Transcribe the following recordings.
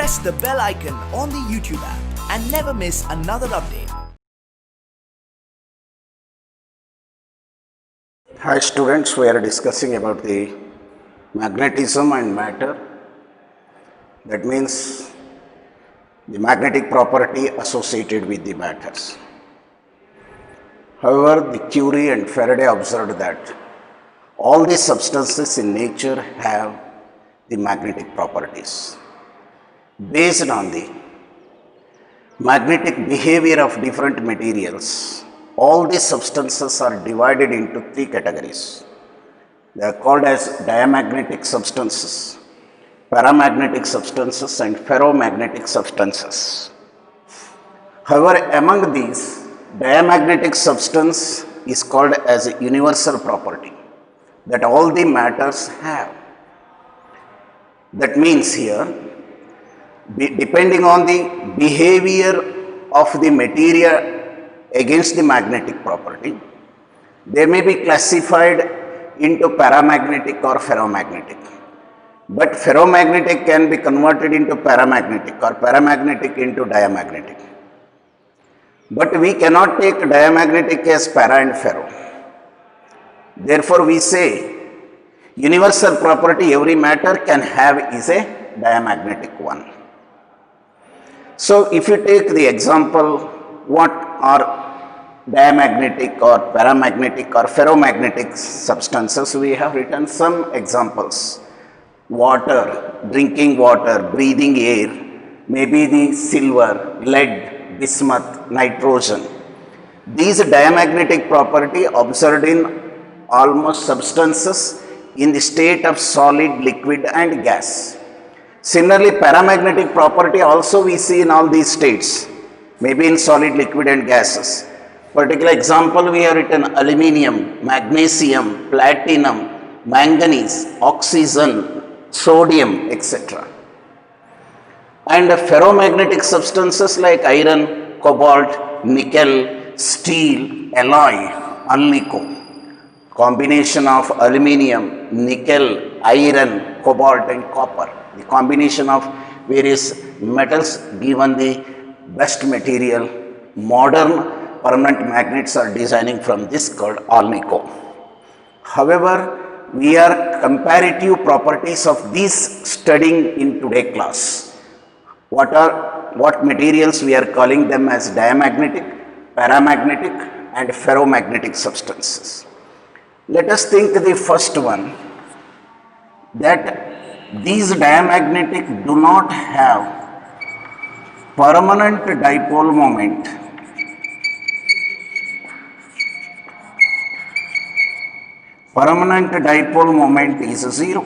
press the bell icon on the YouTube app and never miss another update. Hi students, we are discussing about the magnetism and matter. That means the magnetic property associated with the matters. However, the Curie and Faraday observed that all the substances in nature have the magnetic properties. Based on the magnetic behavior of different materials, all the substances are divided into three categories. They are called as diamagnetic substances, paramagnetic substances and ferromagnetic substances. However, among these, diamagnetic substance is called as a universal property that all the matters have. That means here, depending on the behavior of the material against the magnetic property, they may be classified into paramagnetic or ferromagnetic. But ferromagnetic can be converted into paramagnetic or paramagnetic into diamagnetic. But we cannot take diamagnetic as para and ferro. Therefore, we say universal property every matter can have is a diamagnetic one. So, if you take the example, what are diamagnetic or paramagnetic or ferromagnetic substances, we have written some examples. Water, drinking water, breathing air, maybe the silver, lead, bismuth, nitrogen. These diamagnetic property observed in almost substances in the state of solid, liquid and gas. Similarly, paramagnetic property also we see in all these states, maybe in solid, liquid and gases. Particular example we have written aluminium, magnesium, platinum, manganese, oxygen, sodium, etc. And ferromagnetic substances like iron, cobalt, nickel, steel, alloy, alnico. Combination of aluminium, nickel, iron, cobalt and copper. The combination of various metals given the best material. Modern permanent magnets are designing from this called alnico. However, we are comparative properties of these studying in today's class. What materials we are calling them as diamagnetic, paramagnetic and ferromagnetic substances. Let us think the first one, that these diamagnetic do not have permanent dipole moment. Permanent dipole moment is 0.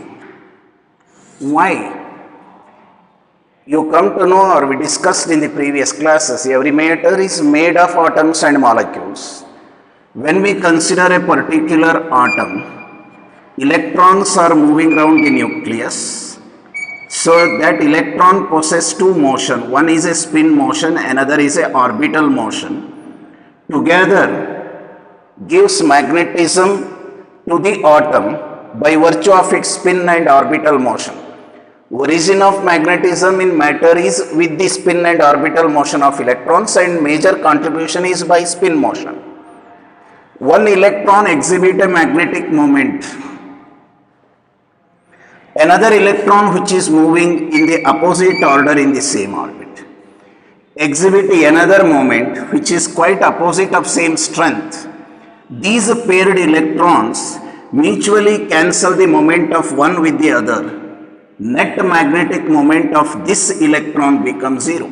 Why? You come to know, or we discussed in the previous classes, every matter is made of atoms and molecules. When we consider a particular atom, electrons are moving around the nucleus, so that electron possesses two motion. One is a spin motion, another is a orbital motion. Together gives magnetism to the atom by virtue of its spin and orbital motion. Origin of magnetism in matter is with the spin and orbital motion of electrons, and major contribution is by spin motion. One electron exhibits a magnetic moment. Another electron which is moving in the opposite order in the same orbit exhibit another moment which is quite opposite of same strength. These paired electrons mutually cancel the moment of one with the other. Net magnetic moment of this electron becomes 0.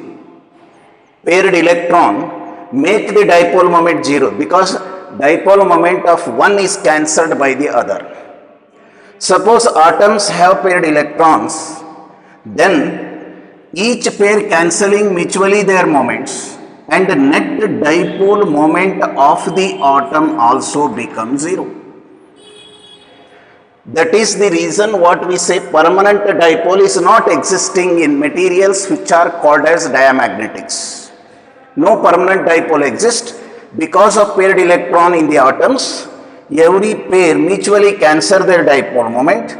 Paired electron make the dipole moment 0 because dipole moment of one is cancelled by the other. Suppose atoms have paired electrons, then each pair cancelling mutually their moments, and the net dipole moment of the atom also becomes 0. That is the reason what we say permanent dipole is not existing in materials which are called as diamagnetics. No permanent dipole exists because of paired electron in the atoms. Every pair mutually cancel their dipole moment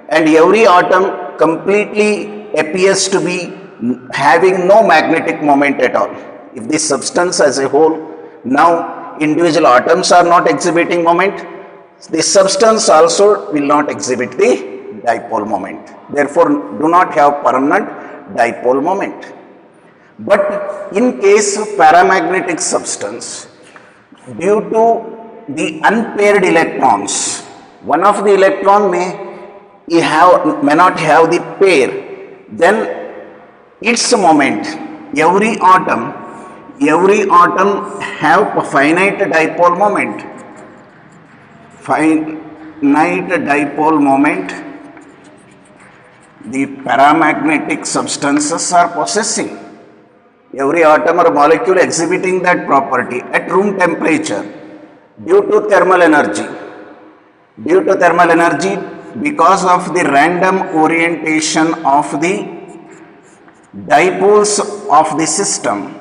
and every atom completely appears to be having no magnetic moment at all. If the substance as a whole, now individual atoms are not exhibiting moment, the substance also will not exhibit the dipole moment. Therefore, do not have permanent dipole moment. But in case of paramagnetic substance, due to the unpaired electrons, one of the electron may not have the pair, then its moment, every atom have a finite dipole moment. Finite dipole moment the paramagnetic substances are possessing. Every atom or molecule exhibiting that property at room temperature due to thermal energy. Due to thermal energy, because of the random orientation of the dipoles of the system,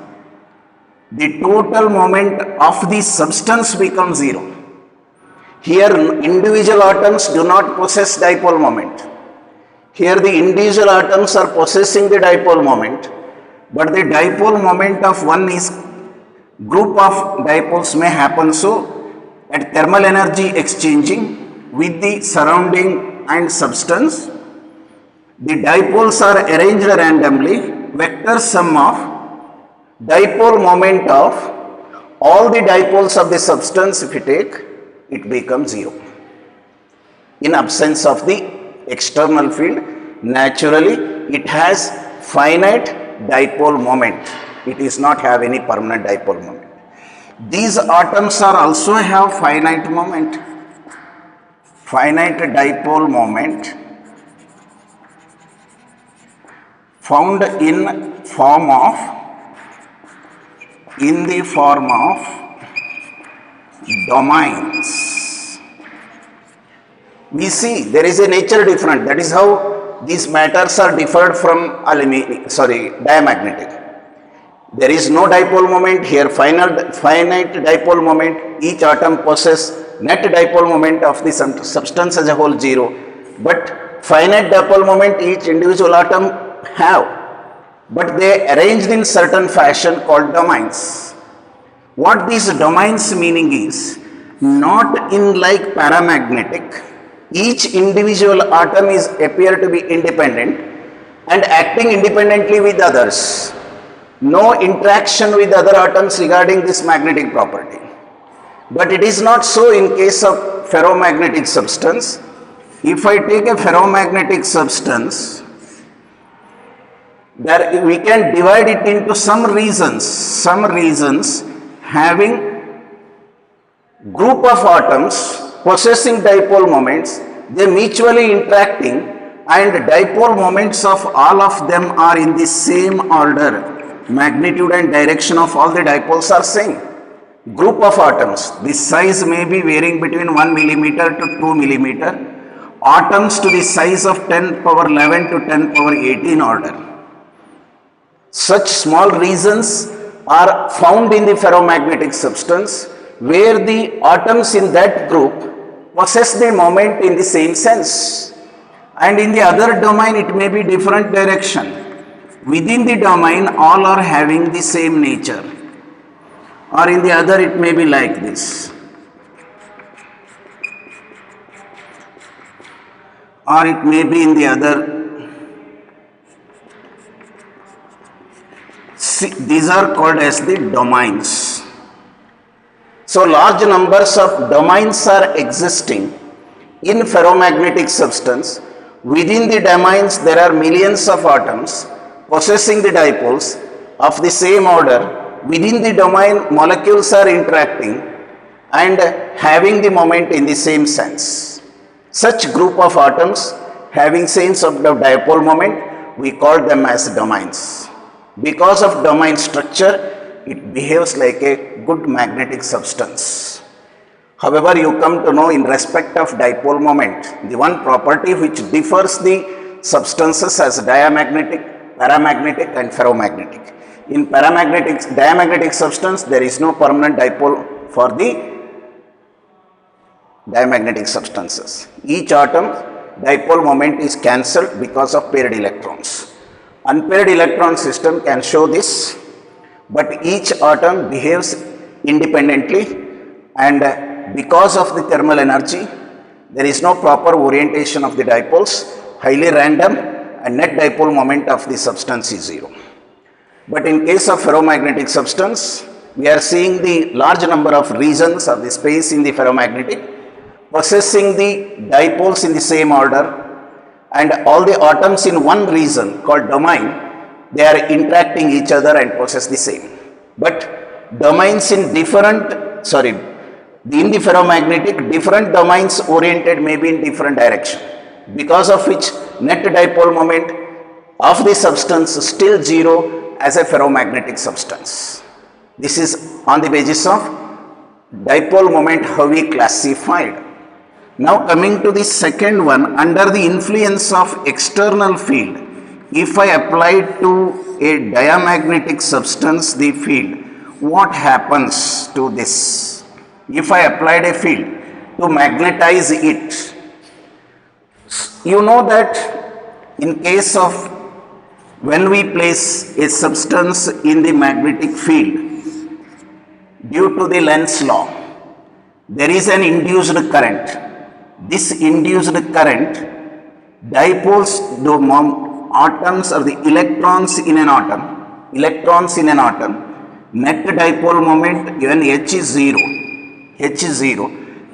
the total moment of the substance becomes zero. Here individual atoms do not possess dipole moment. Here the individual atoms are possessing the dipole moment, but the dipole moment of one is group of dipoles may happen so at thermal energy exchanging with the surrounding and substance, the dipoles are arranged randomly, vector sum of dipole moment of all the dipoles of the substance if you take, it becomes zero. In absence of the external field, naturally it has finite dipole moment. It is not have any permanent dipole moment. These atoms are also have finite moment. Finite dipole moment found in the form of domains. We see there is a nature different. That is how these matters are differed from diamagnetic. There is no dipole moment here. Finite dipole moment. Each atom possesses net dipole moment of the substance as a whole zero. But finite dipole moment each individual atom have. But they arranged in certain fashion called domains. What these domains meaning is, not in like paramagnetic, each individual atom is appear to be independent and acting independently with others. No interaction with other atoms regarding this magnetic property. But it is not so in case of ferromagnetic substance. If I take a ferromagnetic substance, there we can divide it into some regions having group of atoms possessing dipole moments, they mutually interacting and dipole moments of all of them are in the same order. Magnitude and direction of all the dipoles are same. Group of atoms, the size may be varying between 1 millimeter to 2 millimeter. Atoms to the size of 10 power 11 to 10 power 18 order. Such small regions are found in the ferromagnetic substance where the atoms in that group possess the moment in the same sense, and in the other domain it may be different direction. Within the domain all are having the same nature, or in the other it may be like this, or it may be in the other. See, these are called as the domains. So large numbers of domains are existing in ferromagnetic substance. Within the domains there are millions of atoms possessing the dipoles of the same order. Within the domain molecules are interacting and having the moment in the same sense. Such group of atoms having same sort of dipole moment, we call them as domains. Because of domain structure, it behaves like a good magnetic substance. However, you come to know in respect of dipole moment, the one property which differs the substances as diamagnetic, paramagnetic and ferromagnetic. In diamagnetic substance, there is no permanent dipole for the diamagnetic substances. Each atom dipole moment is cancelled because of paired electrons. Unpaired electron system can show this, but each atom behaves independently, and because of the thermal energy, there is no proper orientation of the dipoles, highly random, and net dipole moment of the substance is zero. But in case of ferromagnetic substance, we are seeing the large number of regions of the space in the ferromagnetic possessing the dipoles in the same order, and all the atoms in one region called domain, they are interacting each other and possess the same. But domains in the ferromagnetic, different domains oriented may be in different direction, because of which net dipole moment of the substance is still zero as a ferromagnetic substance. This is on the basis of dipole moment how we classified. Now coming to the second one, under the influence of external field, if I apply to a diamagnetic substance the field, what happens to this? If I applied a field to magnetize it, you know that in case of when we place a substance in the magnetic field, due to the Lenz's law, there is an induced current. This induced current dipoles the atoms or the electrons in an atom, net dipole moment when H is zero,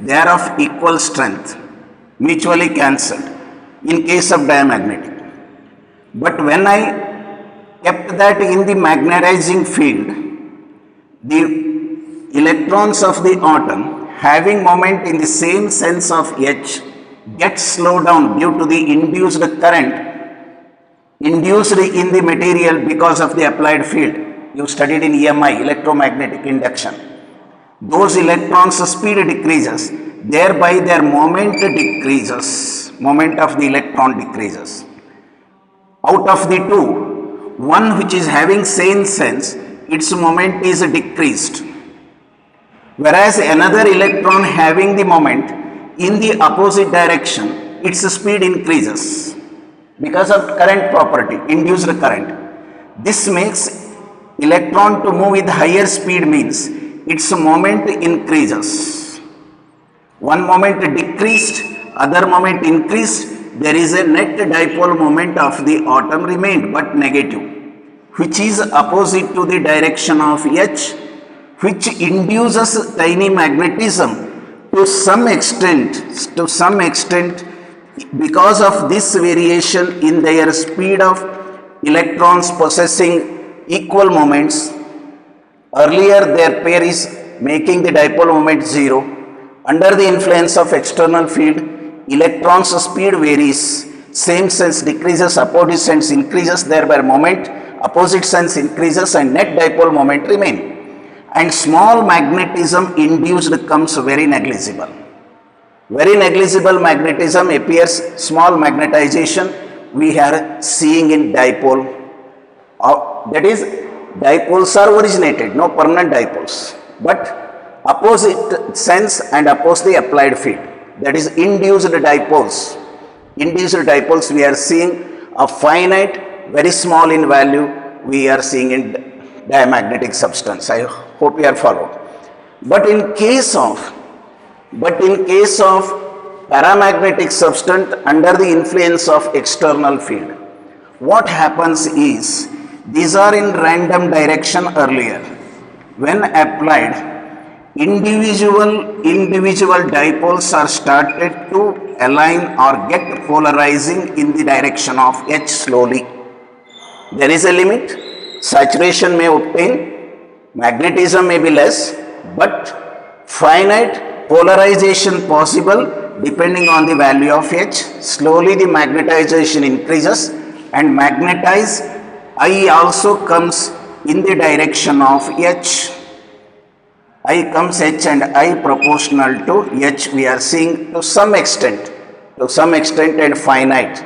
they are of equal strength, mutually cancelled in case of diamagnetic. But when I kept that in the magnetizing field, the electrons of the atom having moment in the same sense of H gets slowed down due to the induced current induced in the material because of the applied field. You studied in EMI, electromagnetic induction. Those electrons' speed decreases, thereby their moment decreases, moment of the electron decreases. Out of the two, one which is having same sense, its moment is decreased, whereas another electron having the moment in the opposite direction, its speed increases because of current property, induced current. This makes electron to move with higher speed means its moment increases. One moment decreased, other moment increased, there is a net dipole moment of the atom remained but negative, which is opposite to the direction of H, which induces tiny magnetism to some extent because of this variation in their speed of electrons possessing equal moments. Earlier their pair is making the dipole moment zero. Under the influence of external field, electrons speed varies, same sense decreases, opposite sense increases, thereby moment opposite sense increases and net dipole moment remain. And small magnetism induced comes very negligible. Very negligible magnetism appears, small magnetization we are seeing in dipole. That is, dipoles are originated, no permanent dipoles, but opposite sense and oppose the applied field. That is induced dipoles. Induced dipoles we are seeing a finite, very small in value we are seeing in diamagnetic substance. I hope you are followed. But in case of paramagnetic substance under the influence of external field, what happens is these are in random direction earlier. When applied, individual dipoles are started to align or get polarizing in the direction of H slowly. There is a limit, saturation may obtain, magnetism may be less, but finite polarization possible depending on the value of H. Slowly the magnetization increases and magnetize I also comes in the direction of H. I comes H and I proportional to H we are seeing to some extent and finite.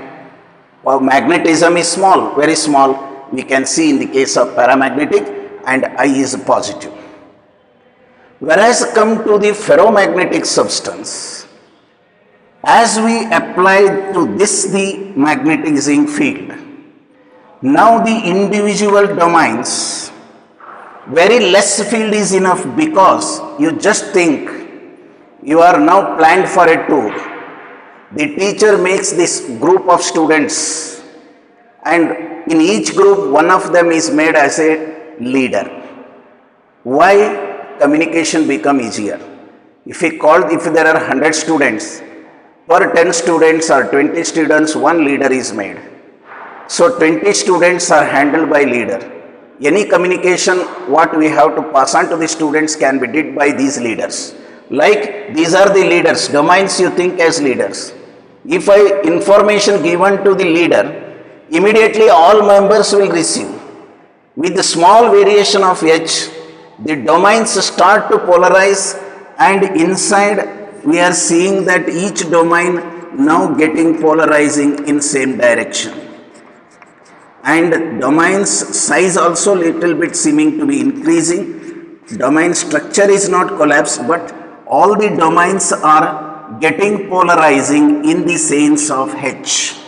Magnetism is small, very small, we can see in the case of paramagnetic, and I is positive. Whereas come to the ferromagnetic substance, as we apply to this the magnetizing field, Now the individual domains, very less field is enough, because you just think you are now planned for a tour. The teacher makes this group of students, and in each group one of them is made as a leader. Why? Communication become easier. If there are 100 students, per 10 students or 20 students, one leader is made. So 20 students are handled by leader. Any communication what we have to pass on to the students can be did by these leaders. Like these are the leaders, domains you think as leaders. If information given to the leader, immediately all members will receive. With the small variation of H, the domains start to polarize, and inside we are seeing that each domain now getting polarizing in same direction. And domain's size also little bit seeming to be increasing. Domain structure is not collapsed, but all the domains are getting polarizing in the sense of H.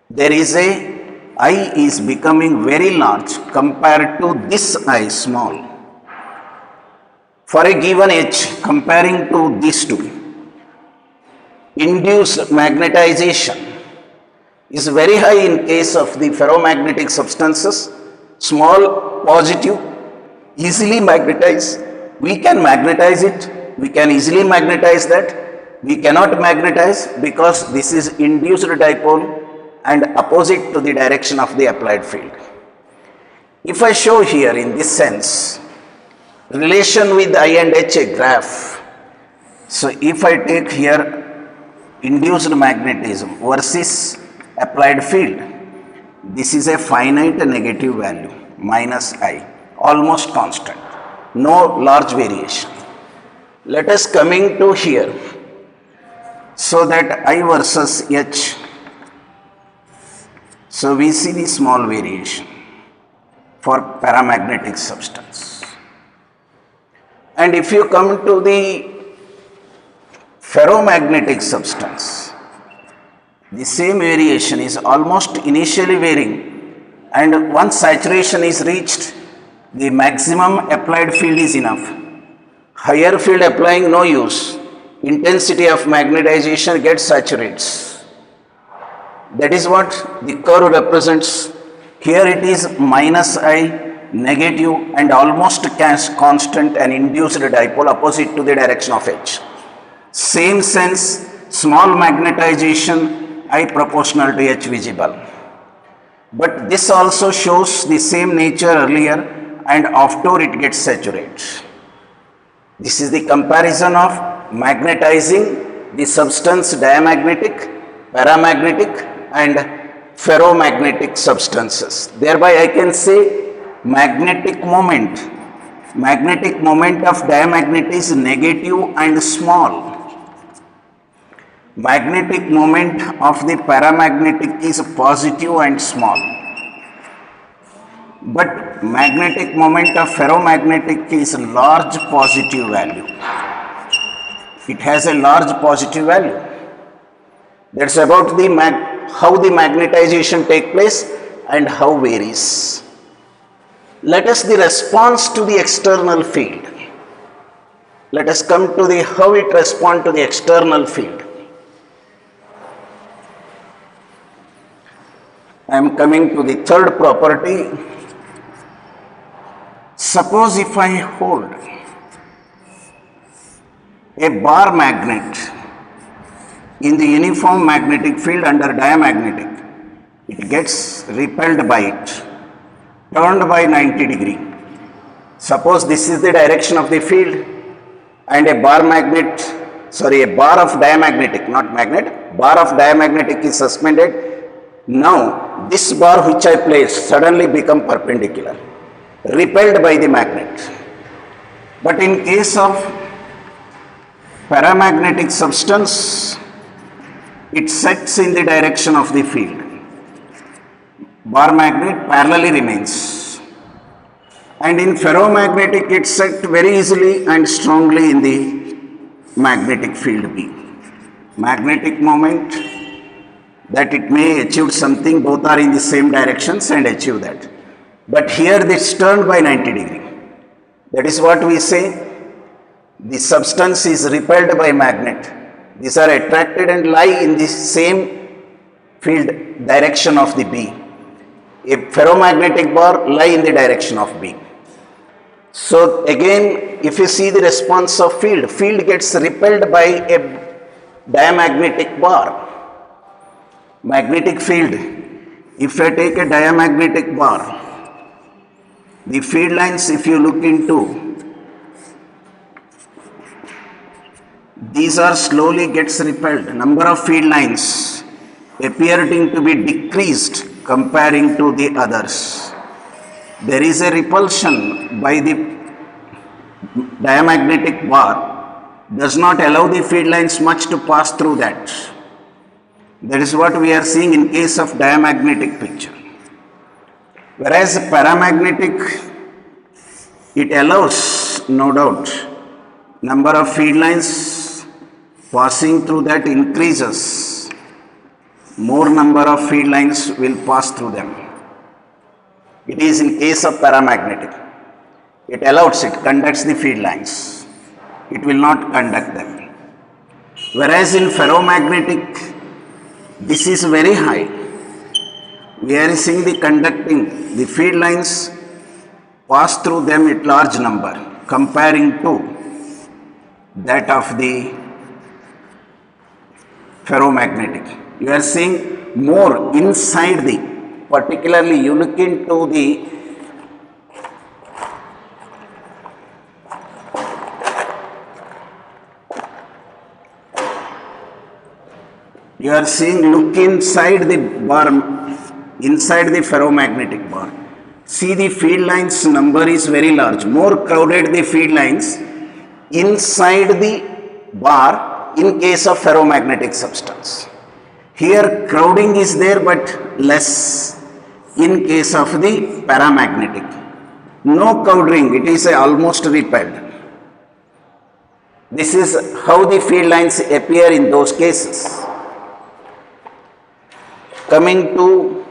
There is a I is becoming very large compared to this I small. For a given H, comparing to these two, induced magnetization is very high in case of the ferromagnetic substances. Small positive, easily magnetize. We can magnetize it, we can easily magnetize that. We cannot magnetize because this is induced dipole and opposite to the direction of the applied field. If I show here in this sense, relation with I and H a graph. So if I take here induced magnetism versus applied field, this is a finite negative value, minus I, almost constant, no large variation. Let us coming to here, so that I versus H, so we see the small variation for paramagnetic substance. And if you come to the ferromagnetic substance, the same variation is almost initially varying, and once saturation is reached, the maximum applied field is enough. Higher field applying no use, intensity of magnetization gets saturates. That is what the curve represents. Here it is minus I, negative and almost constant and induced dipole opposite to the direction of H. Same sense, small magnetization, I proportional to H visible. But this also shows the same nature earlier, and after it gets saturated. This is the comparison of magnetizing the substance diamagnetic, paramagnetic and ferromagnetic substances. Thereby I can say magnetic moment of diamagnet is negative and small. Magnetic moment of the paramagnetic is positive and small. But magnetic moment of ferromagnetic is large positive value. It has a large positive value. That's about the how the magnetization take place and how varies. Let us the response to the external field. Let us come to the how it respond to the external field. I am coming to the third property. Suppose if I hold a bar magnet in the uniform magnetic field under diamagnetic, it gets repelled by it, turned by 90 degree. Suppose this is the direction of the field, and a bar of diamagnetic, not magnet, bar of diamagnetic is suspended. Now this bar which I place suddenly become perpendicular, repelled by the magnet. But in case of paramagnetic substance, it sets in the direction of the field. Bar magnet parallelly remains. And in ferromagnetic, it set very easily and strongly in the magnetic field B. Magnetic moment that it may achieve something, both are in the same directions and achieve that. But here it's turned by 90 degree. That is what we say, the substance is repelled by magnet. These are attracted and lie in the same field direction of the B. A ferromagnetic bar lie in the direction of B. So again, if you see the response of field, field gets repelled by a diamagnetic bar. Magnetic field, if I take a diamagnetic bar, the field lines, if you look into, these are slowly gets repelled. Number of field lines appearing to be decreased comparing to the others. There is a repulsion by the diamagnetic bar, does not allow the field lines much to pass through that. That is what we are seeing in case of diamagnetic picture. Whereas paramagnetic, it allows, no doubt, number of field lines passing through that increases. More number of field lines will pass through them. It is in case of paramagnetic. It allows, it conducts the field lines. It will not conduct them. Whereas in ferromagnetic, this is very high. We are seeing the conducting, the field lines pass through them at large number comparing to that of the ferromagnetic. You are seeing more inside the, particularly you look into the you are seeing, look inside the bar, inside the ferromagnetic bar. See, the field lines number is very large, more crowded the field lines inside the bar in case of ferromagnetic substance. Here crowding is there but less in case of the paramagnetic. No crowding, it is almost repelled. This is how the field lines appear in those cases. Coming to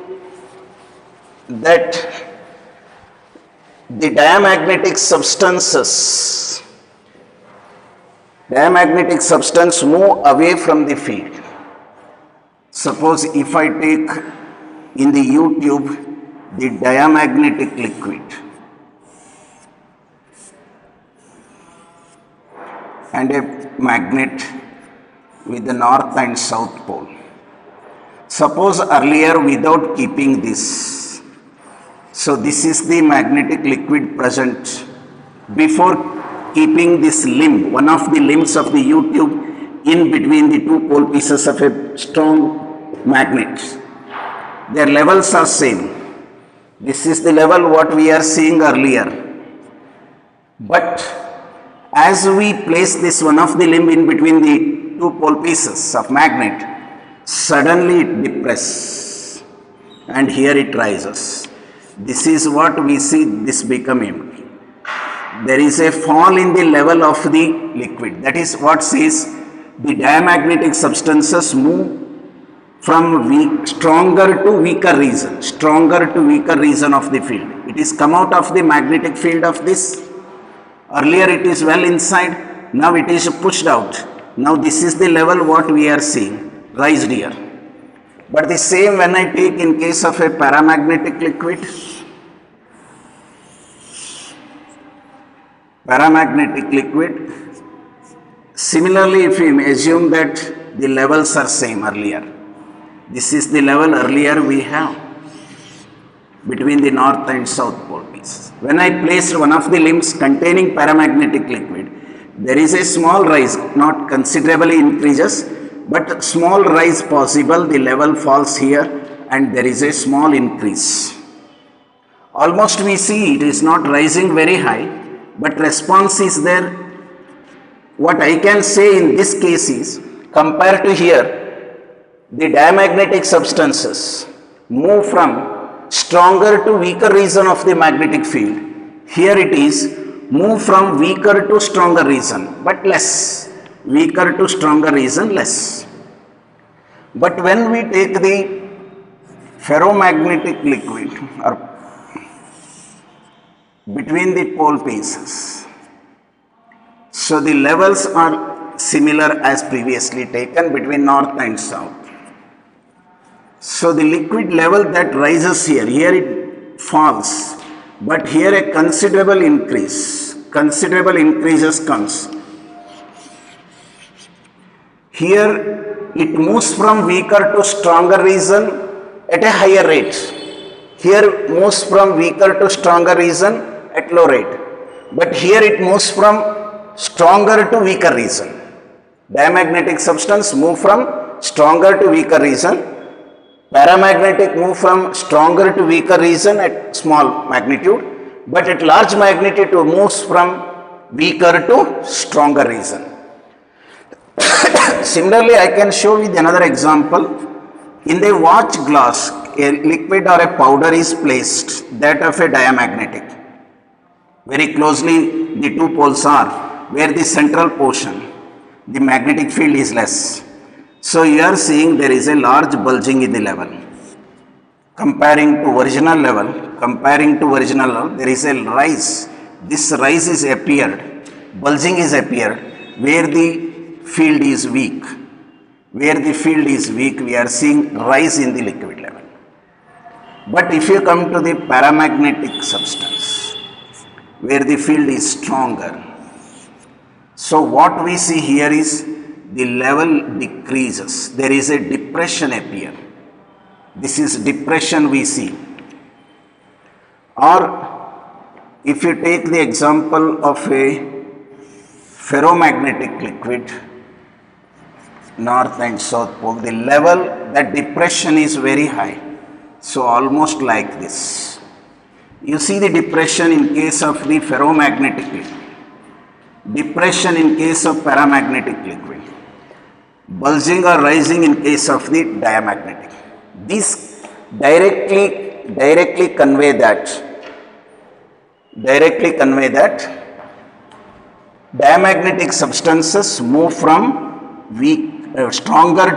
that, the diamagnetic substances move away from the field. Suppose if I take in the U tube the diamagnetic liquid and a magnet with the north and south pole. Suppose earlier without keeping this, so this is the magnetic liquid present. Before keeping this limb, one of the limbs of the U tube in between the two pole pieces of a strong magnet, their levels are same. This is the level what we are seeing earlier. But as we place this one of the limb in between the two pole pieces of magnet, suddenly it depresses and here it rises. This is what we see, this become empty. There is a fall in the level of the liquid. That is what says the diamagnetic substances move from stronger to weaker region of the field. It is come out of the magnetic field of this. Earlier it is well inside, now it is pushed out. Now this is the level what we are seeing, raised here. But the same when I take in case of a paramagnetic liquid, similarly if we assume that the levels are same earlier, this is the level earlier we have between the north and south pole pieces. When I place one of the limbs containing paramagnetic liquid, there is a small rise, not considerably increases, but small rise possible, the level falls here and there is a small increase. Almost we see it is not rising very high, but response is there. What I can say in this case is, compared to here, the diamagnetic substances move from stronger to weaker region of the magnetic field. Here it is move from weaker to stronger region, but less. Weaker to stronger region, less. But when we take the ferromagnetic liquid or between the pole pieces, so the levels are similar as previously taken between north and south. So the liquid level that rises here it falls, but here a considerable increases comes. Here it moves from weaker to stronger region at a higher rate. Here moves from weaker to stronger region at low rate. But here it moves from stronger to weaker region. Diamagnetic substance move from stronger to weaker region. Paramagnetic move from stronger to weaker region at small magnitude. But at large magnitude it moves from weaker to stronger region. Similarly, I can show with another example. In the watch glass, a liquid or a powder is placed, that of a diamagnetic. Very closely the two poles are, where the central portion, the magnetic field is less. So you are seeing there is a large bulging in the level. Comparing to original level, there is a rise. This rise is appeared, bulging is appeared, where the field is weak. Where the field is weak, we are seeing rise in the liquid level. But if you come to the paramagnetic substance, where the field is stronger, so what we see here is the level decreases. There is a depression appear. This is depression we see. Or if you take the example of a ferromagnetic liquid, north and south pole, the level, that depression is very high. So almost like this. You see the depression in case of the ferromagnetic liquid. Depression in case of paramagnetic liquid. Bulging or rising in case of the diamagnetic. These directly convey that diamagnetic substances move from stronger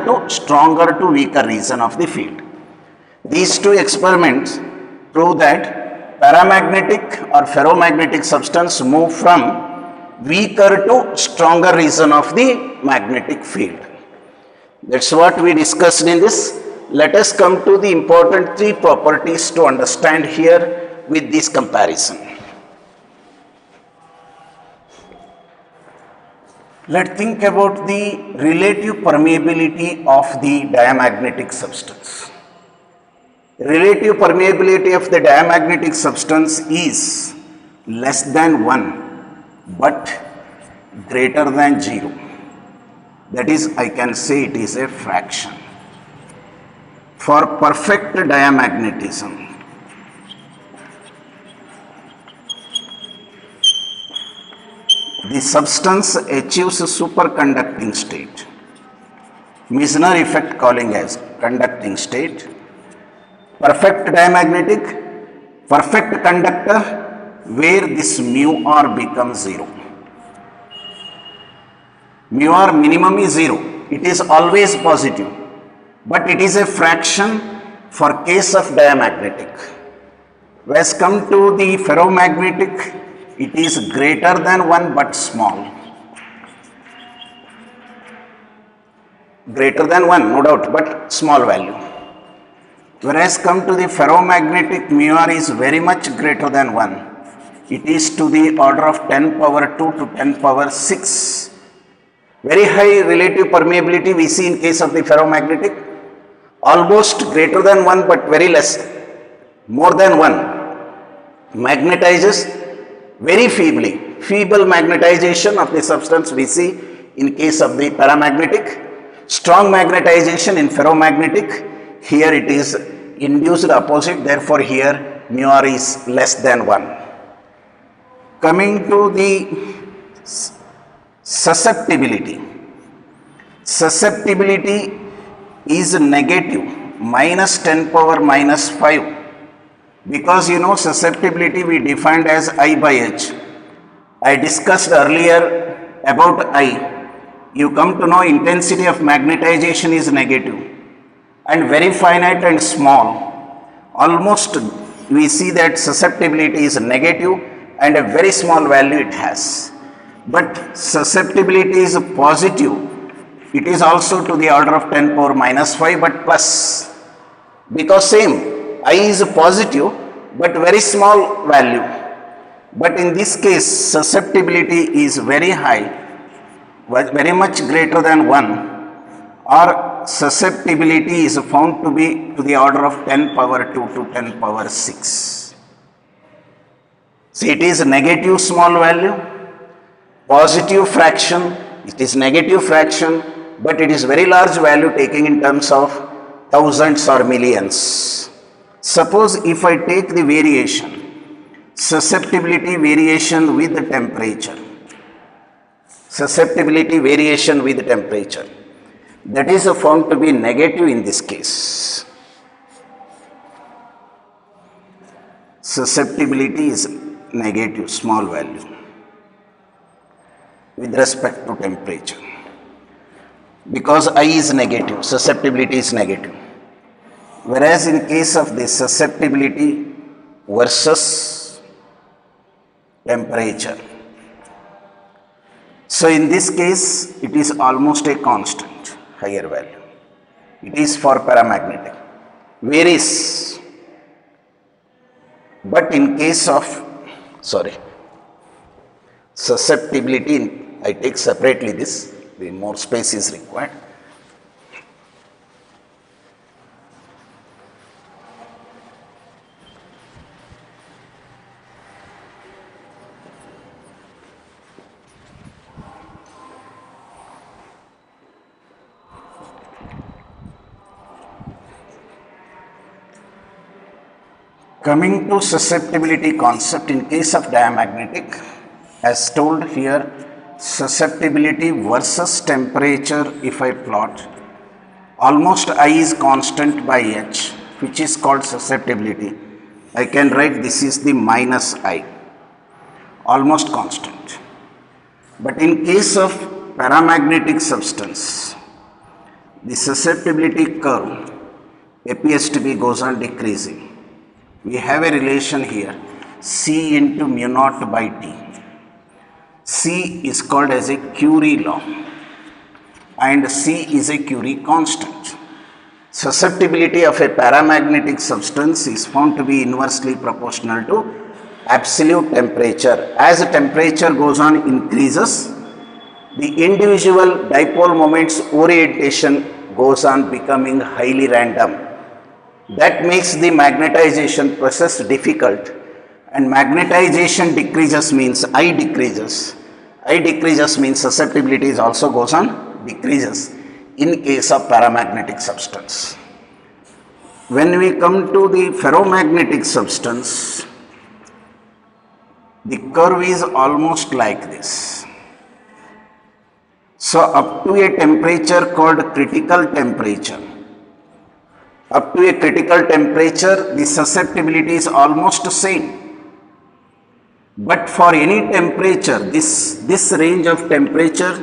to weaker region of the field. These two experiments prove that paramagnetic or ferromagnetic substance move from weaker to stronger region of the magnetic field. That's what we discussed in this. Let us come to the important three properties to understand here with this comparison. Let's think about the relative permeability of the diamagnetic substance. Relative permeability of the diamagnetic substance is less than 1 but greater than 0. That is, I can say it is a fraction. For perfect diamagnetism, the substance achieves a superconducting state. Meissner effect calling as conducting state. Perfect diamagnetic, perfect conductor, where this mu r becomes 0. Mu r minimum is 0. It is always positive, but it is a fraction for case of diamagnetic. Whereas come to the ferromagnetic, it is greater than 1 but small. Greater than 1, no doubt, but small value. Whereas come to the ferromagnetic, mu r is very much greater than 1. It is to the order of 10 power 2 to 10 power 6. Very high relative permeability we see in case of the ferromagnetic. Almost greater than 1 but very less. More than 1. Magnetizes very feebly. Feeble magnetization of the substance we see in case of the paramagnetic. Strong magnetization in ferromagnetic. Here it is induced opposite, therefore here mu r is less than 1. Coming to the susceptibility. Susceptibility is negative, minus 10 power minus 5. Because you know susceptibility we defined as I by H. I discussed earlier about I. You come to know intensity of magnetization is negative. and very finite and small, almost we see that susceptibility is negative and a very small value it has. But susceptibility is positive. It is also to the order of 10 power minus 5 but plus, because same I is positive but very small value. But in this case susceptibility is very high, very much greater than 1, or susceptibility is found to be to the order of 10 power 2 to 10 power 6. See, it is a negative small value, positive fraction, it is negative fraction, but it is very large value taking in terms of thousands or millions. Suppose if I take the variation, susceptibility variation with the temperature, susceptibility variation with temperature, that is found to be negative in this case. Susceptibility is negative, small value with respect to temperature. Because I is negative, susceptibility is negative. Whereas in case of the susceptibility versus temperature, so in this case it is almost a constant, higher value. It is for paramagnetic, varies. But in case of, susceptibility, I take separately this, the more space is required. Coming to susceptibility concept in case of diamagnetic, as told here, susceptibility versus temperature, if I plot, almost I is constant by H, which is called susceptibility. I can write this is the minus I, almost constant. But in case of paramagnetic substance, the susceptibility curve appears to be goes on decreasing. We have a relation here, C into mu naught by T. C is called as a Curie law and C is a Curie constant. Susceptibility of a paramagnetic substance is found to be inversely proportional to absolute temperature. As the temperature goes on increases, the individual dipole moments orientation goes on becoming highly random. That makes the magnetization process difficult, and magnetization decreases means I decreases. I decreases means susceptibility is also goes on decreases in case of paramagnetic substance. When we come to the ferromagnetic substance, the curve is almost like this. So up to a temperature called critical temperature, up to a critical temperature, the susceptibility is almost same. But for any temperature, this range of temperature,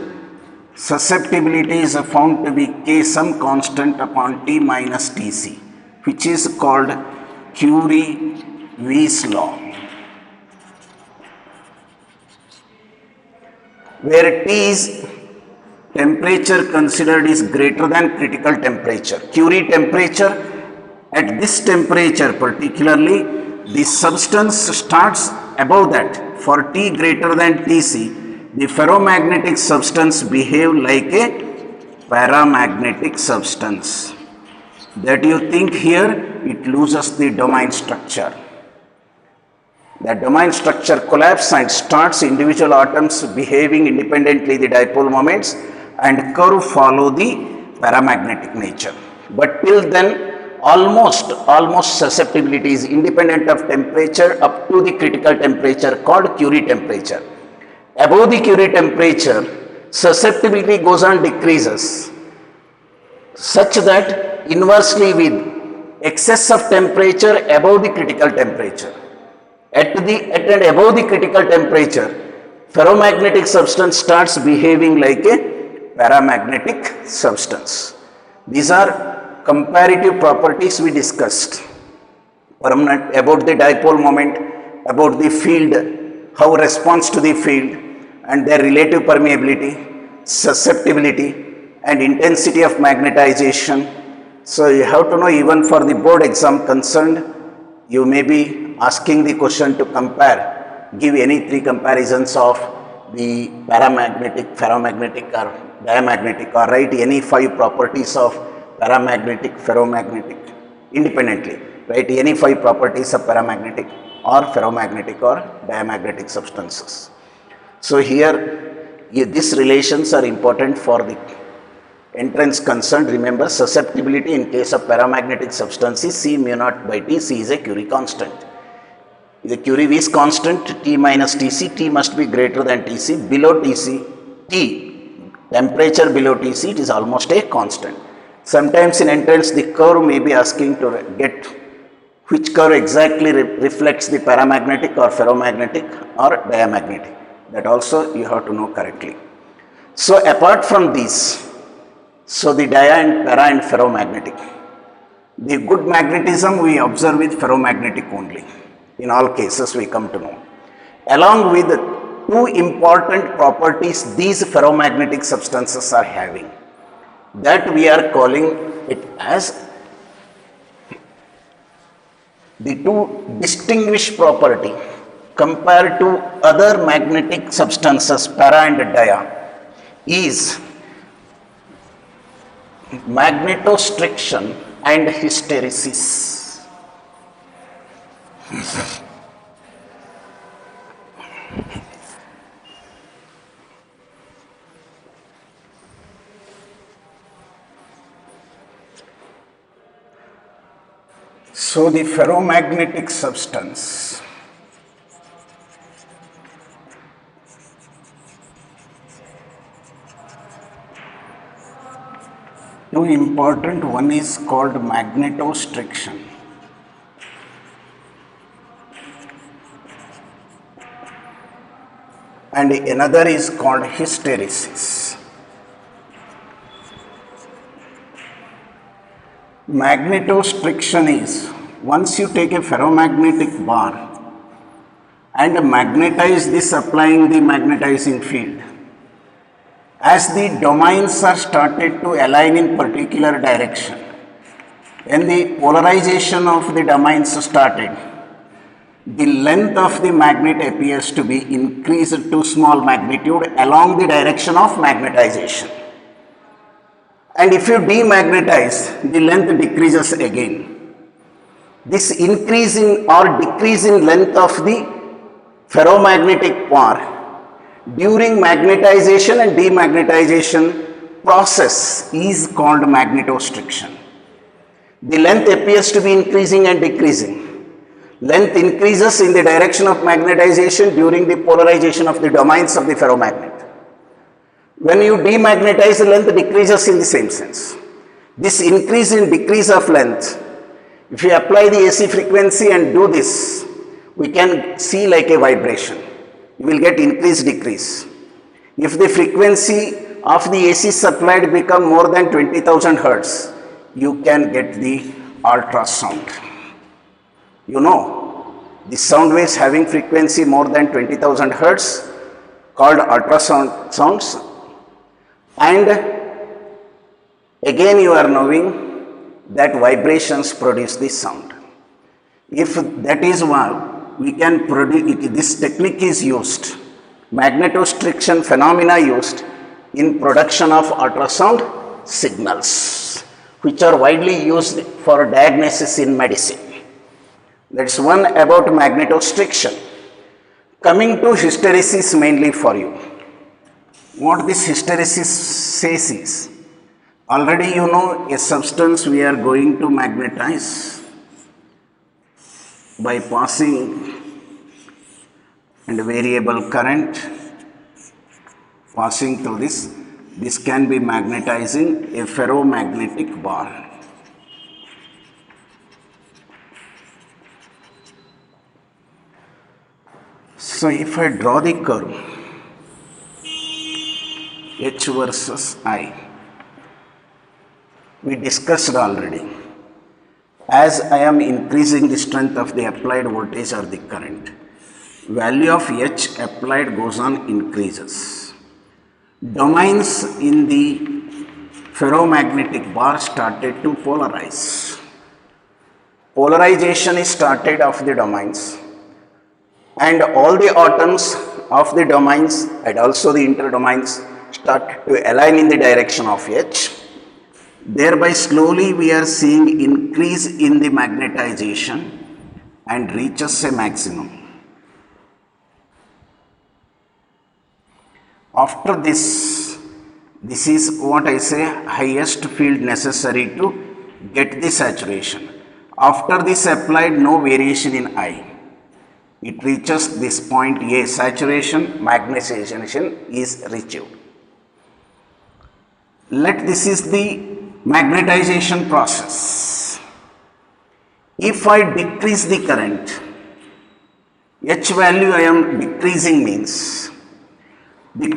susceptibility is found to be K some constant upon T minus Tc, which is called Curie-Weiss law, where T is temperature considered is greater than critical temperature. Curie temperature, at this temperature particularly, the substance starts above that. For T greater than Tc, the ferromagnetic substance behave like a paramagnetic substance. That you think here, it loses the domain structure. The domain structure collapses and starts individual atoms behaving independently, the dipole moments, and curve follow the paramagnetic nature. But till then, almost susceptibility is independent of temperature up to the critical temperature called Curie temperature. Above the Curie temperature, susceptibility goes on decreases, such that inversely with excess of temperature above the critical temperature. At and above the critical temperature, ferromagnetic substance starts behaving like a paramagnetic substance. These are comparative properties we discussed. Permanent, about the dipole moment, about the field, how response to the field and their relative permeability, susceptibility and intensity of magnetization. So you have to know, even for the board exam concerned, you may be asking the question to compare, give any three comparisons of the paramagnetic, ferromagnetic or diamagnetic, or write any five properties of paramagnetic, ferromagnetic independently. Write any five properties of paramagnetic or ferromagnetic or diamagnetic substances. So here, these relations are important for the entrance concerned. Remember, susceptibility in case of paramagnetic substances, C mu naught by T, C is a Curie constant. If the Curie is constant, T minus Tc, T must be greater than Tc. Below Tc, T, temperature below Tc, it is almost a constant. Sometimes in entrance, the curve may be asking to get which curve exactly reflects the paramagnetic or ferromagnetic or diamagnetic. That also you have to know correctly. So apart from these, so the dia and para and ferromagnetic, the good magnetism we observe with ferromagnetic only. In all cases we come to know. Along with two important properties these ferromagnetic substances are having, that we are calling it as the two distinguished property compared to other magnetic substances, para and dia, is magnetostriction and hysteresis. So the ferromagnetic substance two important, one is called magnetostriction and another is called hysteresis. Magnetostriction is, once you take a ferromagnetic bar and magnetize this applying the magnetizing field, as the domains are started to align in particular direction, when the polarization of the domains started, the length of the magnet appears to be increased to small magnitude along the direction of magnetization. And if you demagnetize, the length decreases again. This increase in or decrease in length of the ferromagnetic bar during magnetization and demagnetization process is called magnetostriction. The length appears to be increasing and decreasing. Length increases in the direction of magnetization during the polarization of the domains of the ferromagnet. When you demagnetize, the length decreases in the same sense. This increase and decrease of length, if you apply the AC frequency and do this, we can see like a vibration. You will get increase, decrease. If the frequency of the AC supplied become more than 20,000 hertz, you can get the ultrasound. You know, the sound waves having frequency more than 20,000 hertz called ultrasound sounds, and again you are knowing that vibrations produce this sound. If that is why we can produce, this technique is used, magnetostriction phenomena used in production of ultrasound signals, which are widely used for diagnosis in medicine. That's one about magnetostriction. Coming to hysteresis mainly for you. What this hysteresis says is, already you know a substance we are going to magnetize by passing and variable current passing through this. This can be magnetizing a ferromagnetic bar. So if I draw the curve H versus I, we discussed already. As I am increasing the strength of the applied voltage or the current, value of H applied goes on increases. Domains in the ferromagnetic bar started to polarize. Polarization is started of the domains, and all the atoms of the domains and also the interdomains start to align in the direction of H. Thereby slowly we are seeing increase in the magnetization and reaches a maximum. After this is what I say highest field necessary to get the saturation. After this applied, no variation in I. It reaches this point A, saturation, magnetization is reached. This is the magnetization process. If I decrease the current, H value I am decreasing means the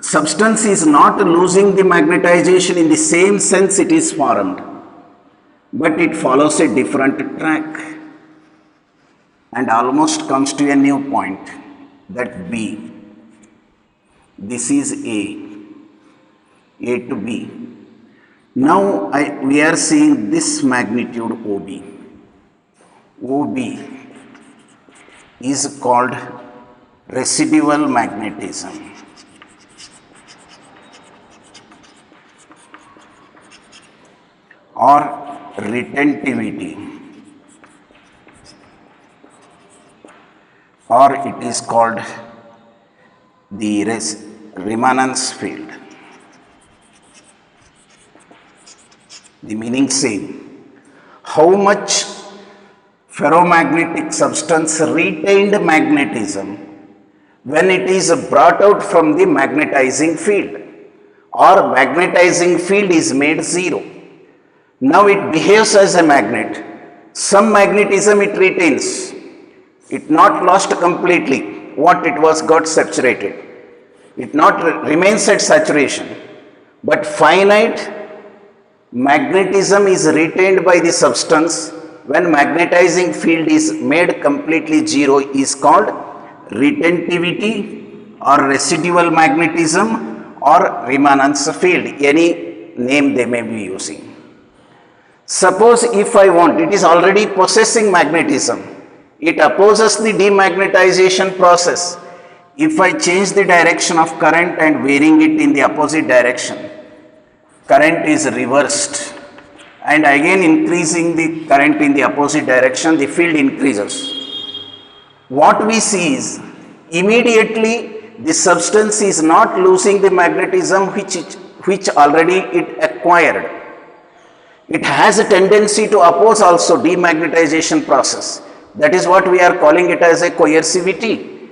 substance is not losing the magnetization in the same sense it is formed, but it follows a different track and almost comes to a new point, that B. This is A to B. Now we are seeing this magnitude OB. OB is called residual magnetism. Or retentivity, or it is called the remanence field. The meaning same. How much ferromagnetic substance retained magnetism when it is brought out from the magnetizing field, or magnetizing field is made zero. Now it behaves as a magnet. Some magnetism it retains. It not lost completely what it was got saturated. It not remains at saturation. But finite magnetism is retained by the substance when magnetizing field is made completely zero is called retentivity or residual magnetism or remanence field. Any name they may be using. Suppose if I want, it is already possessing magnetism. It opposes the demagnetization process. If I change the direction of current and varying it in the opposite direction, current is reversed, and again increasing the current in the opposite direction, the field increases. What we see is immediately the substance is not losing the magnetism which already it acquired. It has a tendency to oppose also demagnetization process. That is what we are calling it as a coercivity,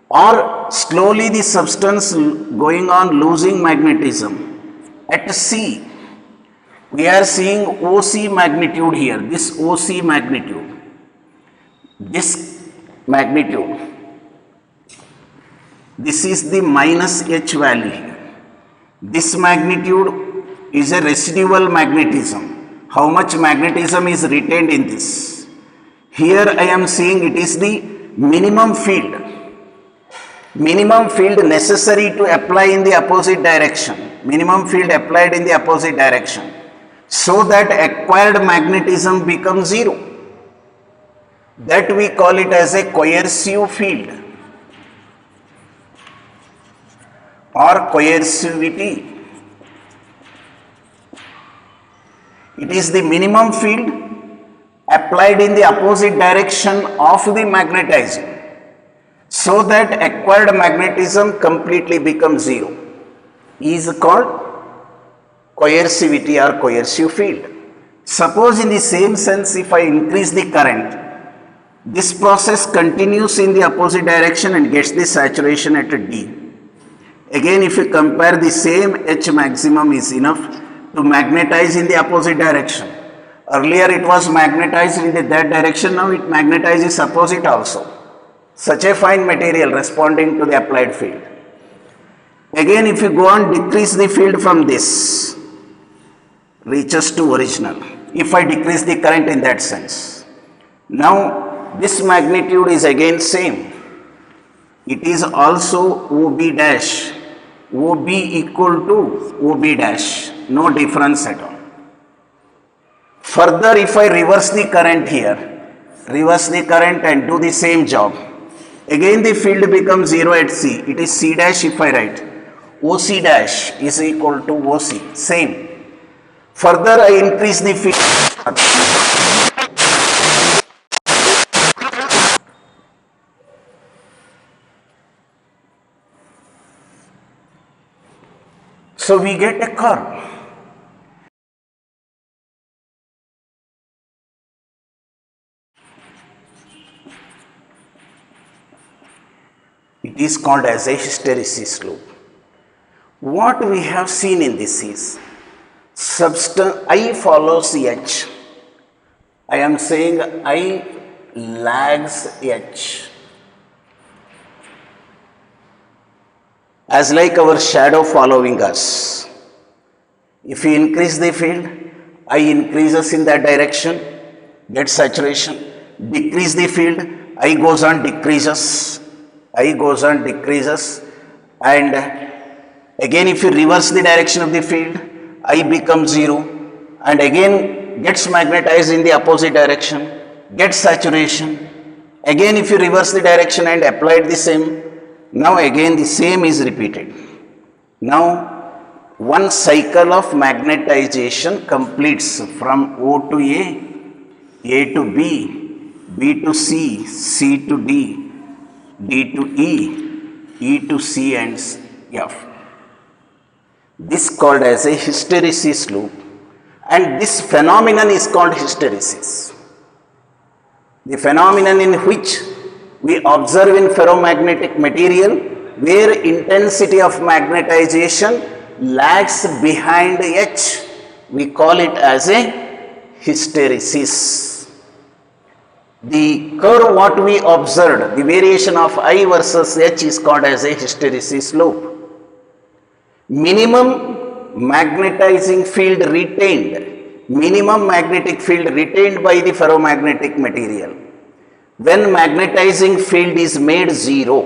or slowly the substance going on losing magnetism. At C, we are seeing OC magnitude here, this OC magnitude, this magnitude. This is the minus H value here. This magnitude is a residual magnetism. How much magnetism is retained in this? Here I am seeing it is the minimum field necessary to apply in the opposite direction, minimum field applied in the opposite direction, so that acquired magnetism becomes zero. That we call it as a coercive field or coercivity. It is the minimum field applied in the opposite direction of the magnetizing, so that acquired magnetism completely becomes zero, is called coercivity or coercive field. Suppose in the same sense, if I increase the current, this process continues in the opposite direction and gets the saturation at D. Again, if you compare, the same H maximum is enough to magnetize in the opposite direction. Earlier it was magnetized in that direction, now it magnetizes opposite also. Such a fine material responding to the applied field. Again, if you go on decrease the field from this, reaches to original if I decrease the current in that sense. Now this magnitude is again same. It is also OB dash. OB equal to OB dash. No difference at all. Further, if I reverse the current here, reverse the current and do the same job, again the field becomes 0 at C. It is C dash if I write. OC dash is equal to OC. Same. Further, I increase the field. So we get a curve. It is called as a hysteresis loop. What we have seen in this is substance I follows H. I am saying I lags H. As like our shadow following us. If we increase the field, I increases in that direction, get saturation. Decrease the field, I goes on decreases. I goes on decreases, and again if you reverse the direction of the field, I becomes 0 and again gets magnetized in the opposite direction, gets saturation. Again if you reverse the direction and apply the same, now again the same is repeated. Now one cycle of magnetization completes from O to A to B, B to C, C to D, D to E, E to C and F. This is called as a hysteresis loop, and this phenomenon is called hysteresis. The phenomenon in which we observe in ferromagnetic material where intensity of magnetization lags behind H, we call it as a hysteresis. The curve what we observed, the variation of I versus H is called as a hysteresis loop. Minimum magnetizing field retained, minimum magnetic field retained by the ferromagnetic material. When magnetizing field is made 0,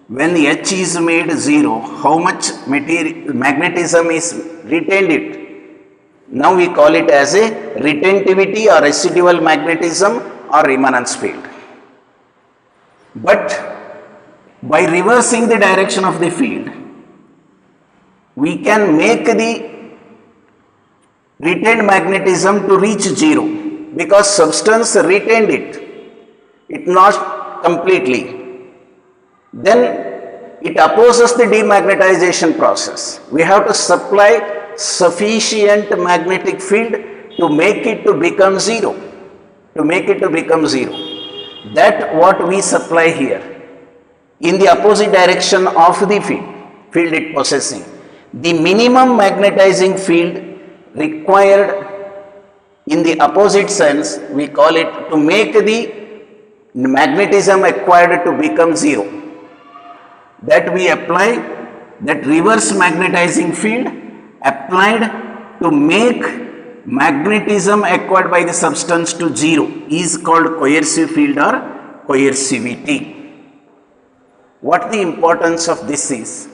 when H is made 0, how much magnetism is retained it? Now we call it as a retentivity or residual magnetism or remanence field. But by reversing the direction of the field, we can make the retained magnetism to reach 0 because substance retained it not completely. Then it opposes the demagnetization process. We have to supply sufficient magnetic field to make it to become 0. To make it to become 0. That what we supply here in the opposite direction of the field it possessing. The minimum magnetizing field required in the opposite sense, we call it to make the magnetism acquired to become 0. That we apply that reverse magnetizing field applied to make magnetism acquired by the substance to 0 is called coercive field or coercivity. What the importance of this is?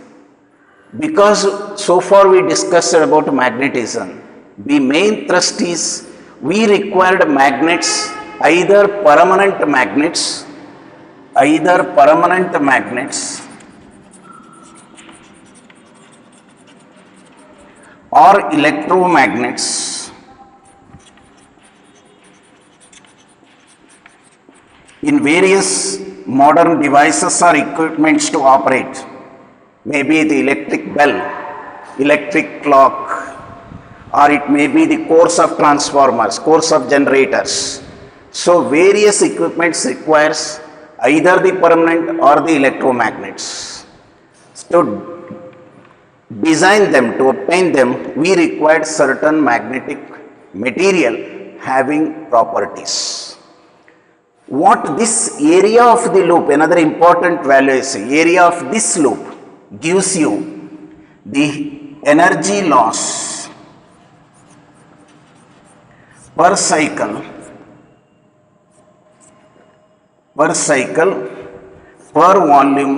Because so far we discussed about magnetism, the main thrust is we required magnets, either permanent magnets or electromagnets. In various modern devices or equipments to operate, maybe the electric bell, electric clock, or it may be the cores of transformers, cores of generators. So various equipments requires either the permanent or the electromagnets. To design them, to obtain them, we required certain magnetic material having properties. What this area of the loop, another important value is area of this loop gives you the energy loss per cycle per volume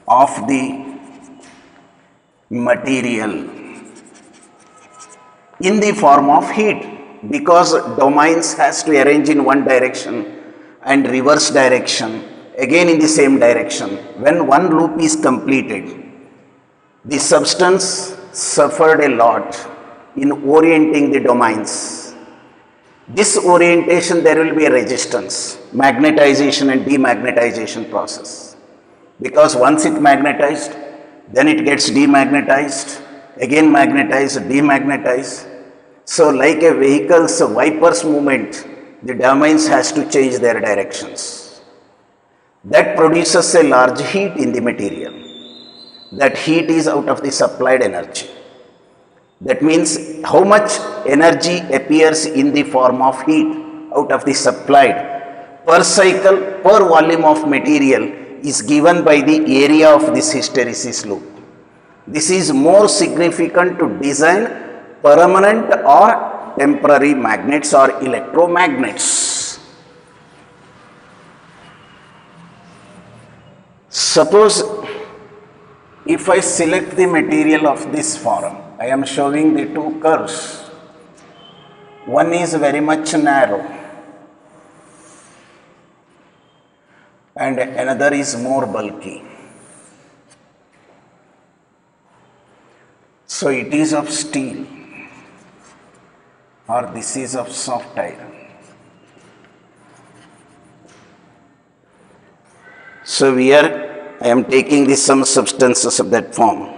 of the material in the form of heat, because domains has to arrange in one direction and reverse direction again in the same direction. When one loop is completed, the substance suffered a lot in orienting the domains. This orientation, there will be a resistance, magnetization and demagnetization process, because once it magnetized, then it gets demagnetized, again magnetized, demagnetized. So like a vehicle's wipers movement, the domains has to change their directions. That produces a large heat in the material. That heat is out of the supplied energy. That means how much energy appears in the form of heat out of the supplied per cycle per volume of material is given by the area of this hysteresis loop. This is more significant to design permanent or temporary magnets or electromagnets. Suppose if I select the material of this form, I am showing the two curves. One is very much narrow and another is more bulky. So it is of steel or this is of soft iron. So I am taking some substances of that form.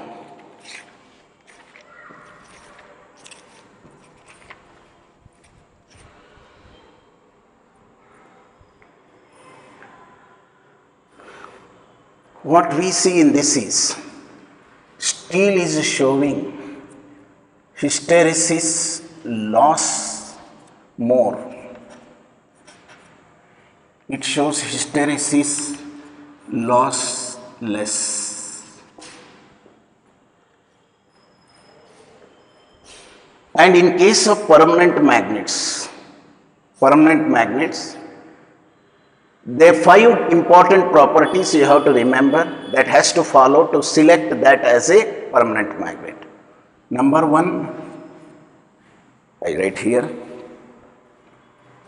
What we see in this is, steel is showing hysteresis loss more. It shows hysteresis loss less. And in case of permanent magnets, there are 5 important properties you have to remember that has to follow to select that as a permanent magnet. Number 1, I write here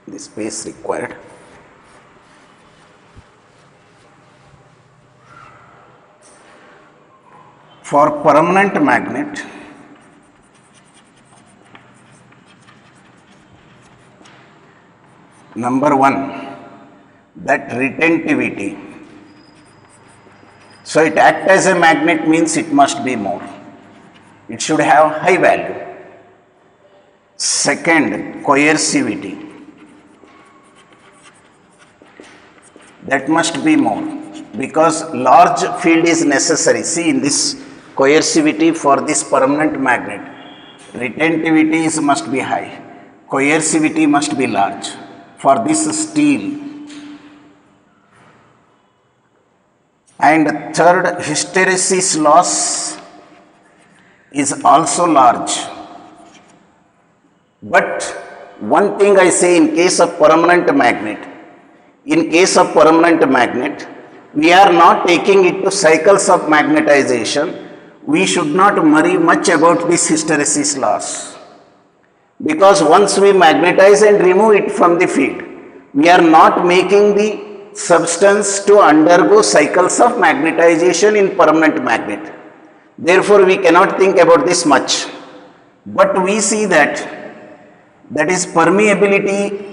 the space required. For permanent magnet, number 1, that retentivity. So it acts as a magnet means it must be more. It should have high value. Second, coercivity. That must be more because large field is necessary. See in this coercivity for this permanent magnet, retentivity must be high, coercivity must be large. For this steel, and third, hysteresis loss is also large. But one thing I say in case of permanent magnet, we are not taking it to cycles of magnetization. We should not worry much about this hysteresis loss. Because once we magnetize and remove it from the field, we are not making the substance to undergo cycles of magnetization in permanent magnet. Therefore, we cannot think about this much. But we see that is permeability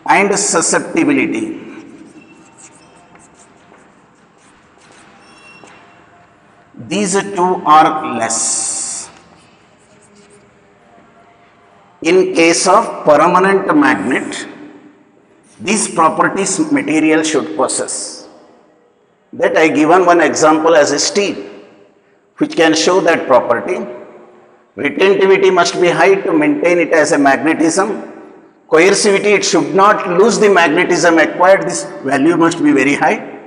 and susceptibility. These two are less. In case of permanent magnet, these properties material should possess. That I given one example as a steel, which can show that property. Retentivity must be high to maintain it as a magnetism. Coercivity, it should not lose the magnetism acquired, this value must be very high.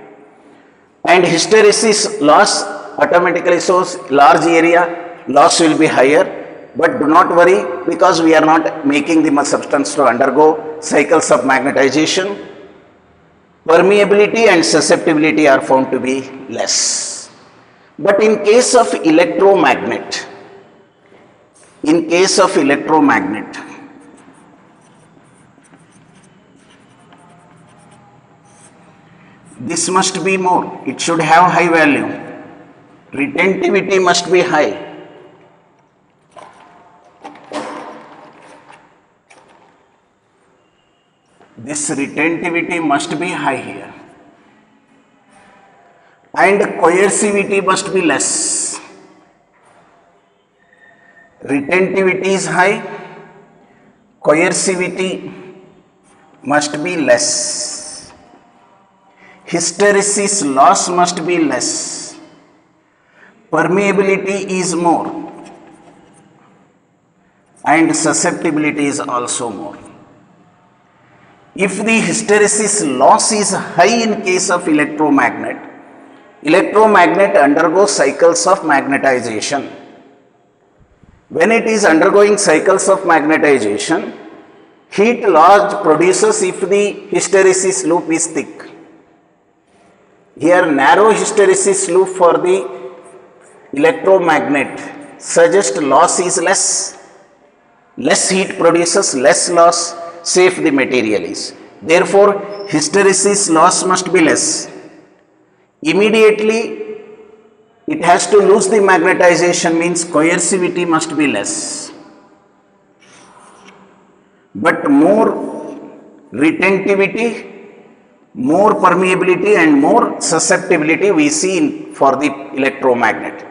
And hysteresis loss automatically shows large area, loss will be higher. But do not worry, because we are not making the substance to undergo cycles of magnetization. Permeability and susceptibility are found to be less. But in case of electromagnet, this must be more. It should have high value. Retentivity must be high. This retentivity must be high here. And coercivity must be less. Retentivity is high, coercivity must be less. Hysteresis loss must be less. Permeability is more. And susceptibility is also more. If the hysteresis loss is high in case of electromagnet undergoes cycles of magnetization. When it is undergoing cycles of magnetization, heat loss produces if the hysteresis loop is thick. Here narrow hysteresis loop for the electromagnet suggests loss is less. Less heat produces less loss, safe the material is. Therefore, hysteresis loss must be less. Immediately, it has to lose the magnetization, means coercivity must be less. But more retentivity, more permeability and more susceptibility we see for the electromagnet.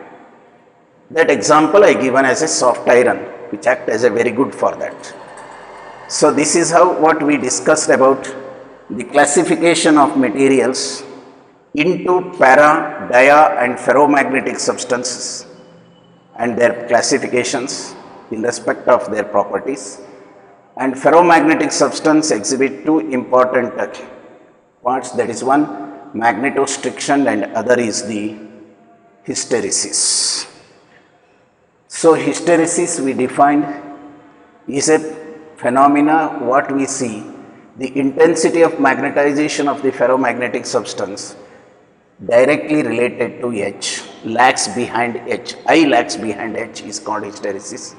That example I given as a soft iron, which act as a very good for that. So this is how what we discussed about the classification of materials into para, dia and ferromagnetic substances and their classifications in respect of their properties. And ferromagnetic substance exhibit two important parts, that is one magnetostriction and other is the hysteresis. So hysteresis we defined is a phenomena what we see, the intensity of magnetization of the ferromagnetic substance directly related to H, lags behind H, I lags behind H is called hysteresis.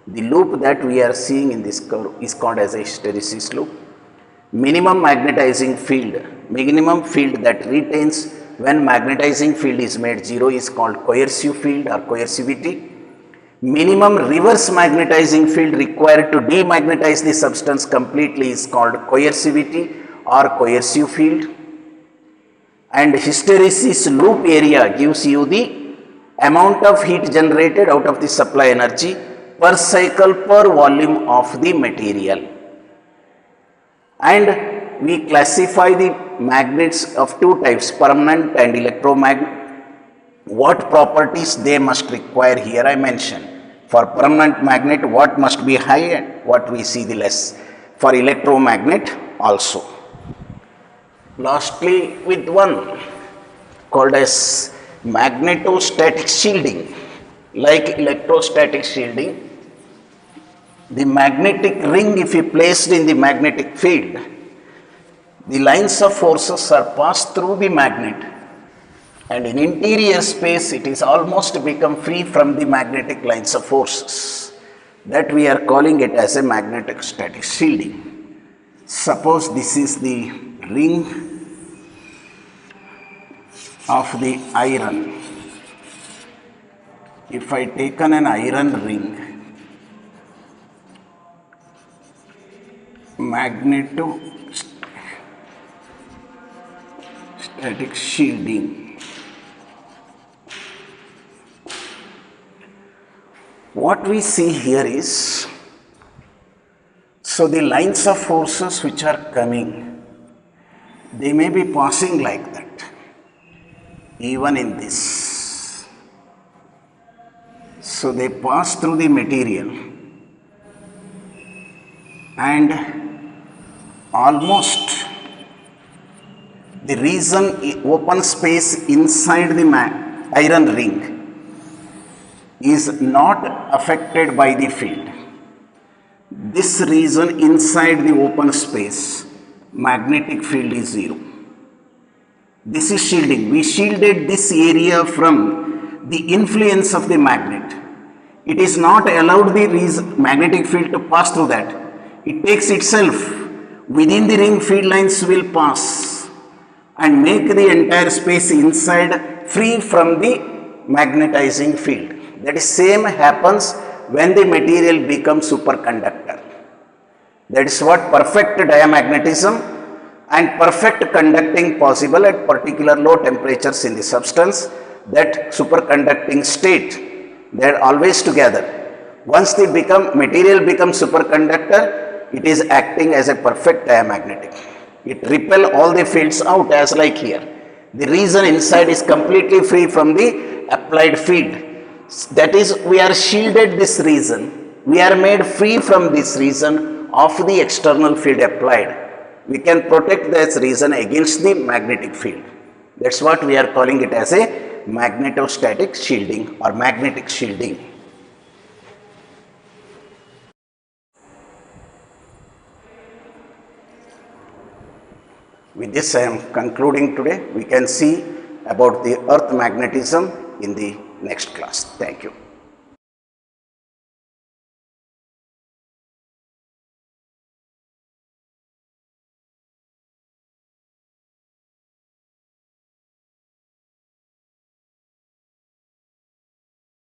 The loop that we are seeing in this curve is called as a hysteresis loop. Minimum magnetizing field, minimum field that retains when magnetizing field is made 0 is called coercive field or coercivity. Minimum reverse magnetizing field required to demagnetize the substance completely is called coercivity or coercive field. And hysteresis loop area gives you the amount of heat generated out of the supply energy per cycle per volume of the material. And we classify the magnets of two types, permanent and electromagnet. What properties they must require here I mentioned. For permanent magnet what must be high and what we see the less. For electromagnet also. Lastly, with one called as magnetostatic shielding. Like electrostatic shielding, the magnetic ring if placed in the magnetic field, the lines of forces are passed through the magnet and in interior space it is almost become free from the magnetic lines of forces. That we are calling it as a magnetic static shielding. Suppose this is the ring of the iron. If I taken an iron ring, magnetostatic shielding, what we see here is, so the lines of forces which are coming, they may be passing like that, even in this. So they pass through the material and almost the region open space inside the iron ring is not affected by the field. This region inside the open space, magnetic field is 0. This is shielding. We shielded this area from the influence of the magnet. It is not allowed the magnetic field to pass through that. It takes itself within the ring, field lines will pass and make the entire space inside free from the magnetizing field. That is same happens when the material becomes superconductor. That is what perfect diamagnetism and perfect conducting possible at particular low temperatures in the substance. That superconducting state, they are always together. Once the material becomes superconductor, it is acting as a perfect diamagnetic. It repel all the fields out, as like here. The region inside is completely free from the applied field. That is, we are shielded this region. We are made free from this region of the external field applied. We can protect this region against the magnetic field. That's what we are calling it as a magnetostatic shielding or magnetic shielding. With this I am concluding today. We can see about the earth magnetism in the next class. Thank you.